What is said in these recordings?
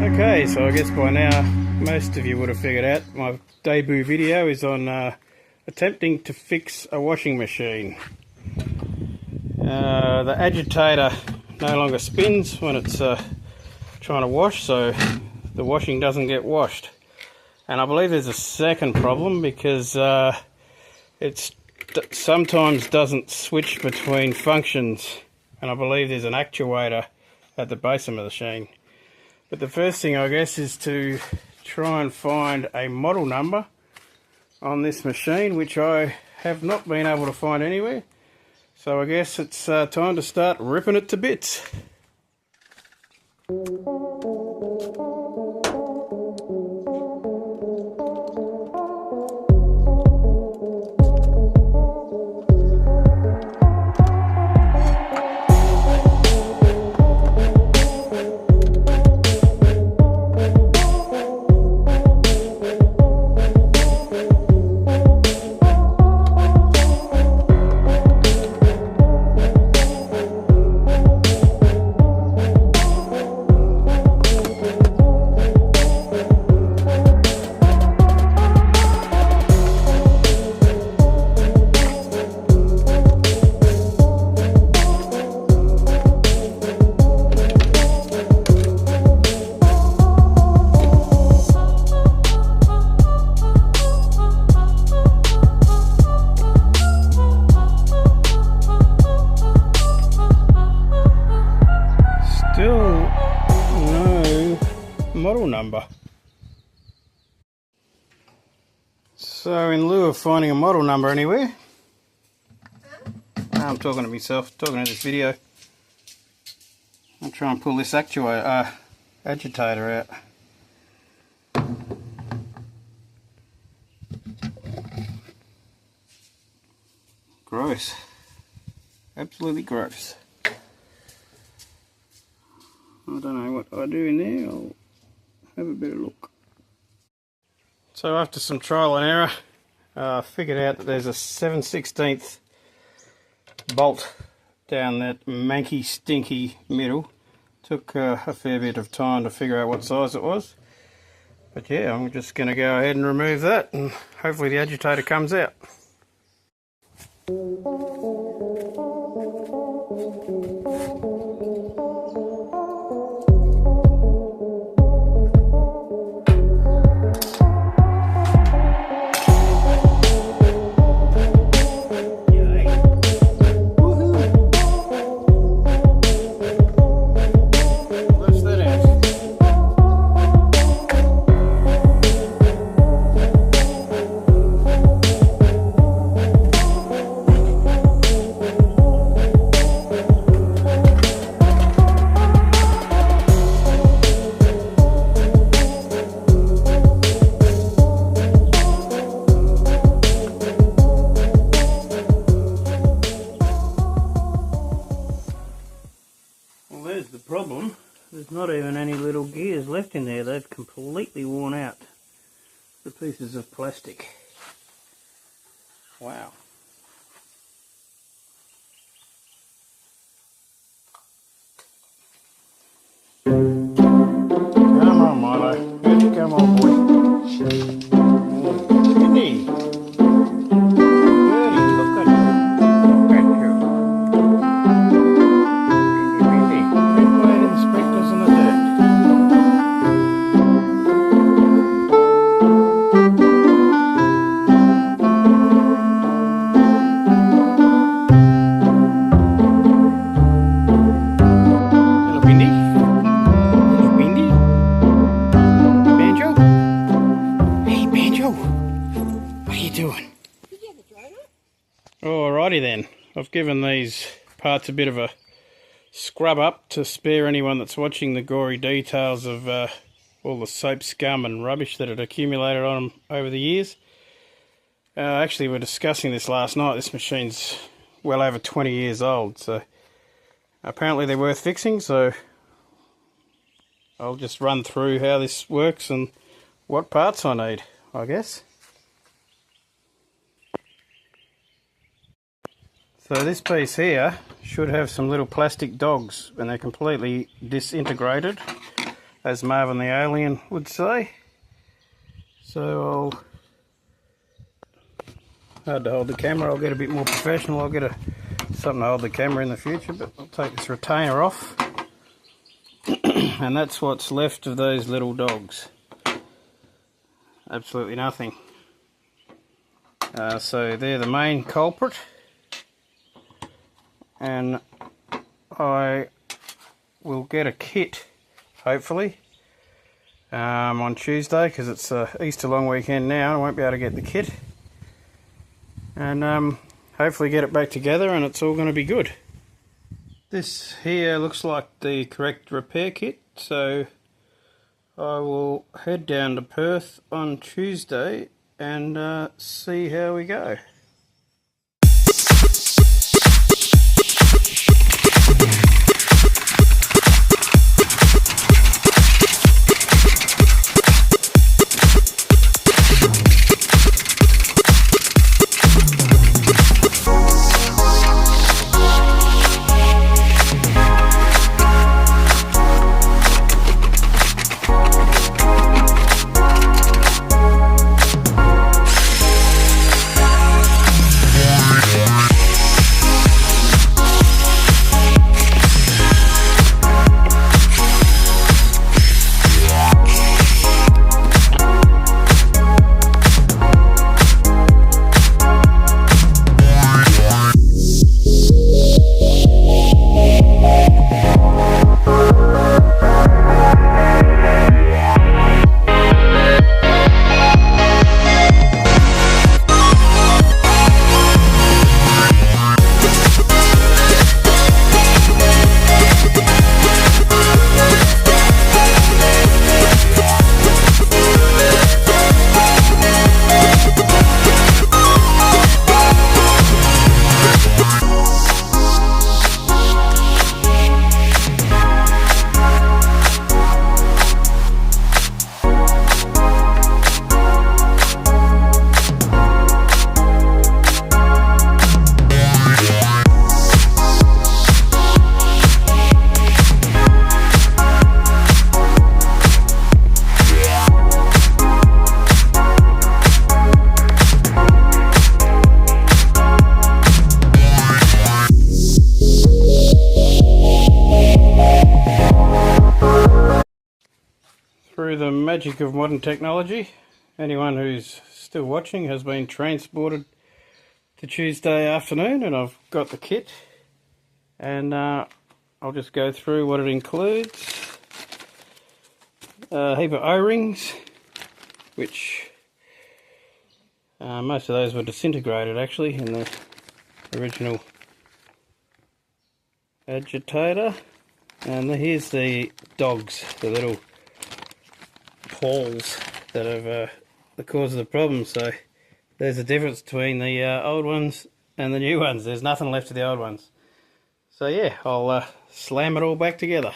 Okay, so I guess by now most of you would have figured out my debut video is on attempting to fix a washing machine. The agitator no longer spins when it's trying to wash, so the washing doesn't get washed. And I believe there's a second problem because it sometimes doesn't switch between functions, and I believe there's an actuator at the base of the machine. But the first thing, I guess, is to try and find a model number on this machine, which I have not been able to find anywhere. So I guess it's time to start ripping it to bits. Model number. So in lieu of finding a model number anywhere, I'm talking to myself, talking to this video, I'll try and pull this agitator out. Gross. Absolutely gross. I don't know what I do in there. I'll have a better look. So after some trial and error, I figured out that there's a 7/16 bolt down that manky stinky middle. Took a fair bit of time to figure out what size it was. But yeah, I'm just going to go ahead and remove that, and hopefully the agitator comes out. There's the problem. There's not even any little gears left in there. They've completely worn out the pieces of plastic. Wow. Come on, Milo. Come on, boy. Indeed. Alrighty then, I've given these parts a bit of a scrub up to spare anyone that's watching the gory details of all the soap scum and rubbish that had accumulated on them over the years. Actually, we were discussing this last night. This machine's well over 20 years old, so apparently they're worth fixing, so I'll just run through how this works and what parts I need, I guess. So this piece here should have some little plastic dogs, and they're completely disintegrated, as Marvin the Alien would say. So hard to hold the camera, I'll get a bit more professional. I'll get something to hold the camera in the future, but I'll take this retainer off. And that's what's left of those little dogs. Absolutely nothing. So they're the main culprit. And I will get a kit, hopefully, on Tuesday, because it's Easter long weekend now. I won't be able to get the kit. And hopefully get it back together and it's all going to be good. This here looks like the correct repair kit, so I will head down to Perth on Tuesday and see how we go. Through the magic of modern technology, anyone who's still watching has been transported to Tuesday afternoon, and I've got the kit, and I'll just go through what it includes. A heap of O-rings, which most of those were disintegrated actually in the original Agitator. And here's the dogs, the little paws that are the cause of the problem. So there's a difference between the old ones and the new ones. There's nothing left of the old ones. So yeah, I'll slam it all back together.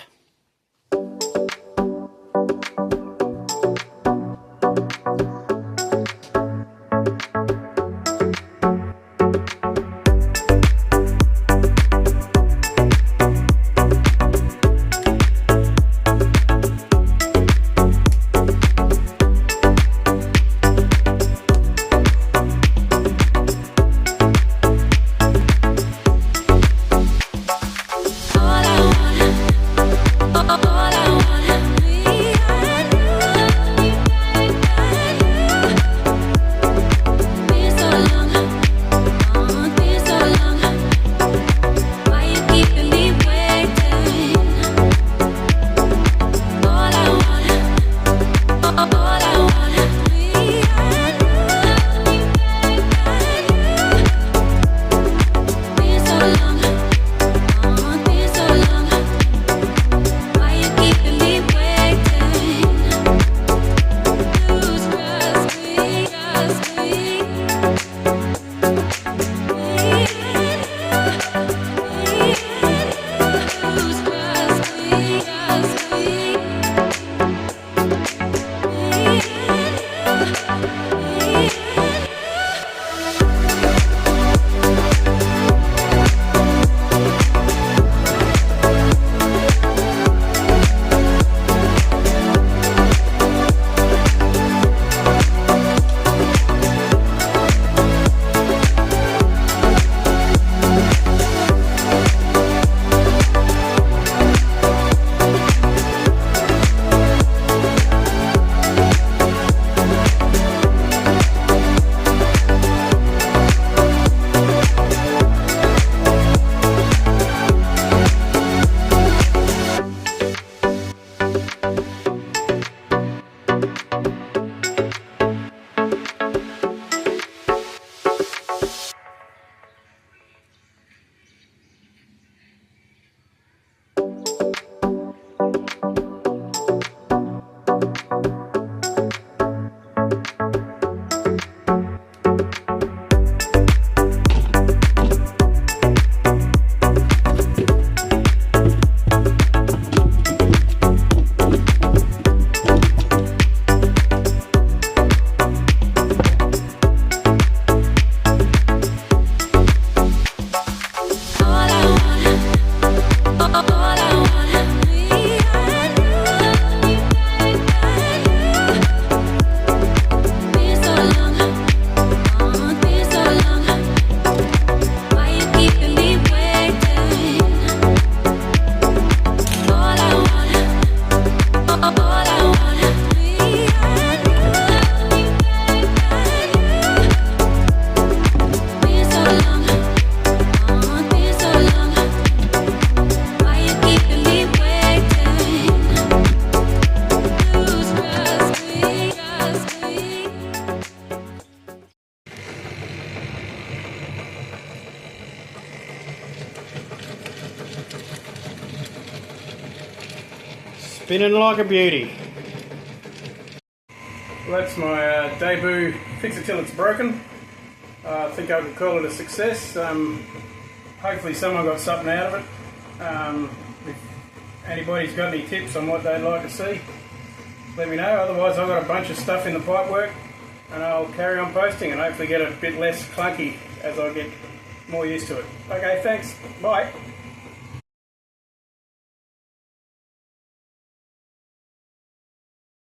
spinning like a beauty. Well, that's my debut Fix It Till It's Broken. I think I could call it a success. Hopefully someone got something out of it. If anybody's got any tips on what they'd like to see, let me know. Otherwise I've got a bunch of stuff in the pipework and I'll carry on posting and hopefully get a bit less clunky as I get more used to it. Okay, thanks. Bye.